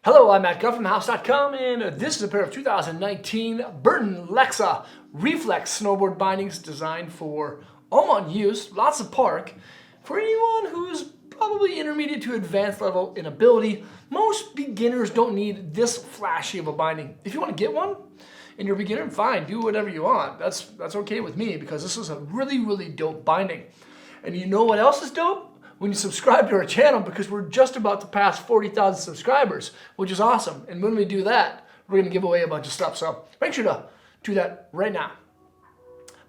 Hello, I'm Matt Guff from House.com, and this is a pair of 2019 Burton Lexa Reflex snowboard bindings designed for all-mountain use, lots of park, for anyone who's probably intermediate to advanced level in ability. Most beginners don't need this flashy of a binding. If you want to get one and you're a beginner, fine, do whatever you want. That's okay with me because this is a really dope binding. And you know what else is dope? When you subscribe to our channel, because we're just about to pass 40,000 subscribers, which is awesome. And when we do that, we're going to give away a bunch of stuff. So make sure to do that right now.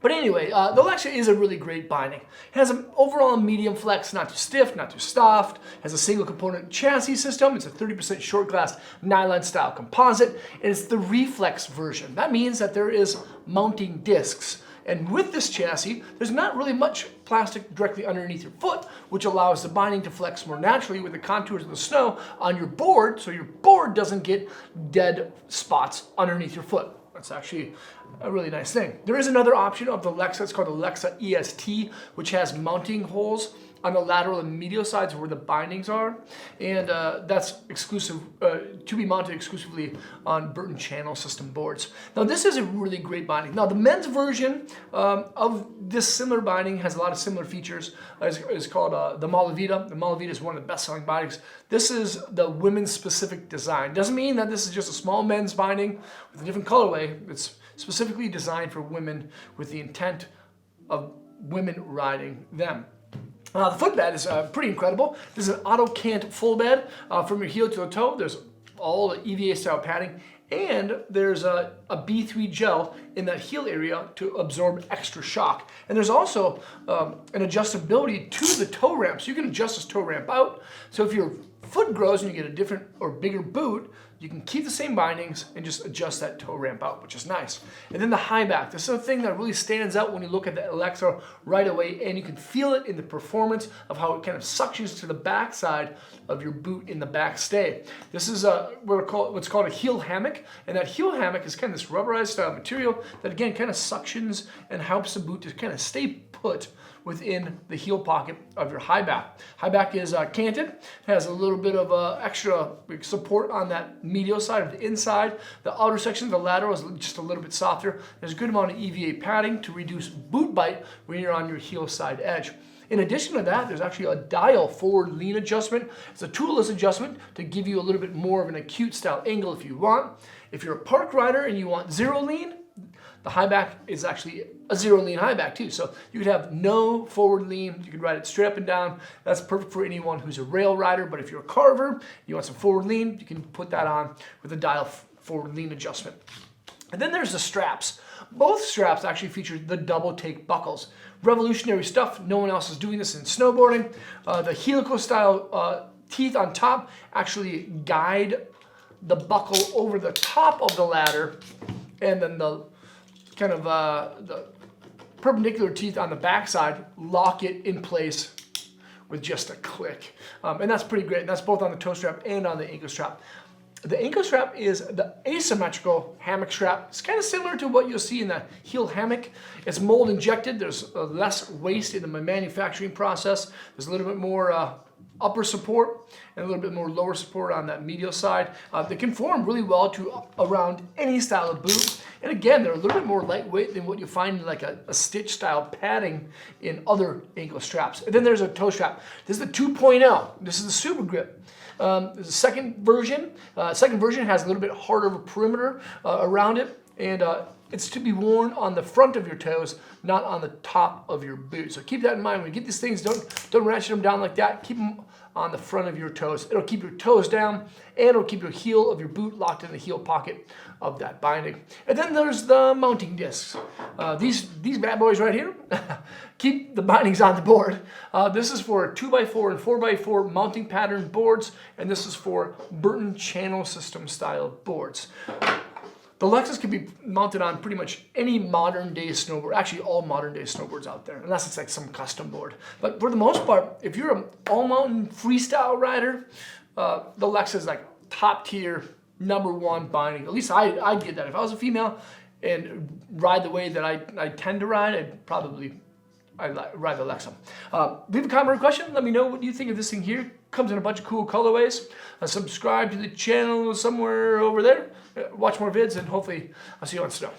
But anyway, the Lexa is a really great binding. It has an overall medium flex, not too stiff, not too soft. It has a single component chassis system. It's a 30% short glass nylon style composite. And it's the reflex version. That means that there is mounting discs. And with this chassis, there's not really much plastic directly underneath your foot, which allows the binding to flex more naturally with the contours of the snow on your board, so your board doesn't get dead spots underneath your foot. That's actually a really nice thing. There is another option of the Lexa. It's called the Lexa EST, which has mounting holes on the lateral and medial sides where the bindings are, and that's exclusive to be mounted exclusively on Burton channel system boards. Now this is a really great binding. Now the men's version of this similar binding has a lot of similar features. It's called the Malavita. The Malavita is one of the best-selling bindings. This is the women's specific design. Doesn't mean that this is just a small men's binding with a different colorway. It's specifically designed for women with the intent of women riding them. The footbed is pretty incredible. This is an auto cant full bed from your heel to the toe. There's all the EVA style padding, and there's a B3 gel in that heel area to absorb extra shock. And there's also an adjustability to the toe ramp, so you can adjust this toe ramp out. So if your foot grows and you get a different or bigger boot, you can keep the same bindings and just adjust that toe ramp out, which is nice. And then the Highback. This is a thing that really stands out when you look at the Lexa right away, and you can feel it in the performance of how it kind of suctions to the backside of your boot in the back stay. This is what's called a heel hammock, and that heel hammock is kind of this rubberized style material that again kind of suctions and helps the boot to kind of stay put within the heel pocket of your Highback. Highback is canted, has a little bit of extra support on that medial side of the inside. The outer section, the lateral, is just a little bit softer. There's a good amount of EVA padding to reduce boot bite when you're on your heel side edge. In addition to that, there's actually a dial forward lean adjustment. It's a toolless adjustment to give you a little bit more of an acute style angle if you want. If you're a park rider and you want zero lean, the Highback is actually a zero lean Highback too. So you could have no forward lean. You could ride it straight up and down. That's perfect for anyone who's a rail rider. But if you're a carver, you want some forward lean, you can put that on with a dial forward lean adjustment. And then there's the straps. Both straps actually feature the double take buckles. Revolutionary stuff. No one else is doing this in snowboarding. The helical style teeth on top actually guide the buckle over the top of the ladder, and then the kind of the perpendicular teeth on the backside lock it in place with just a click. And that's pretty great. And that's both on the toe strap and on the ankle strap. The ankle strap is the asymmetrical hammock strap. It's kind of similar to what you'll see in the heel hammock. It's mold injected. There's less waste in the manufacturing process. There's a little bit more upper support and a little bit more lower support on that medial side. They conform really well to around any style of boot. And again, they're a little bit more lightweight than what you find in like a stitch style padding in other ankle straps. And then there's a toe strap. This is the 2.0. This is the Super Grip. The second version has a little bit harder of a perimeter around it, and it's to be worn on the front of your toes, not on the top of your boot. So keep that in mind when you get these things. Don't ratchet them down like that. Keep them on the front of your toes. It'll keep your toes down, and it'll keep your heel of your boot locked in the heel pocket of that binding. And then there's the mounting discs. These bad boys right here keep the bindings on the board. This is for 2x4 and 4x4 mounting pattern boards, and this is for Burton channel system style boards. The Lexas can be mounted on pretty much any modern day snowboard, actually all modern day snowboards out there, unless it's like some custom board. But for the most part, if you're an all mountain freestyle rider, the Lexa is like top tier, #1 binding. At least I'd get that. If I was a female and ride the way that I tend to ride, I'd ride the Lexa. Leave a comment or question. Let me know what you think of this thing here. Comes in a bunch of cool colorways. Subscribe to the channel somewhere over there. Watch more vids, and hopefully I'll see you on snow.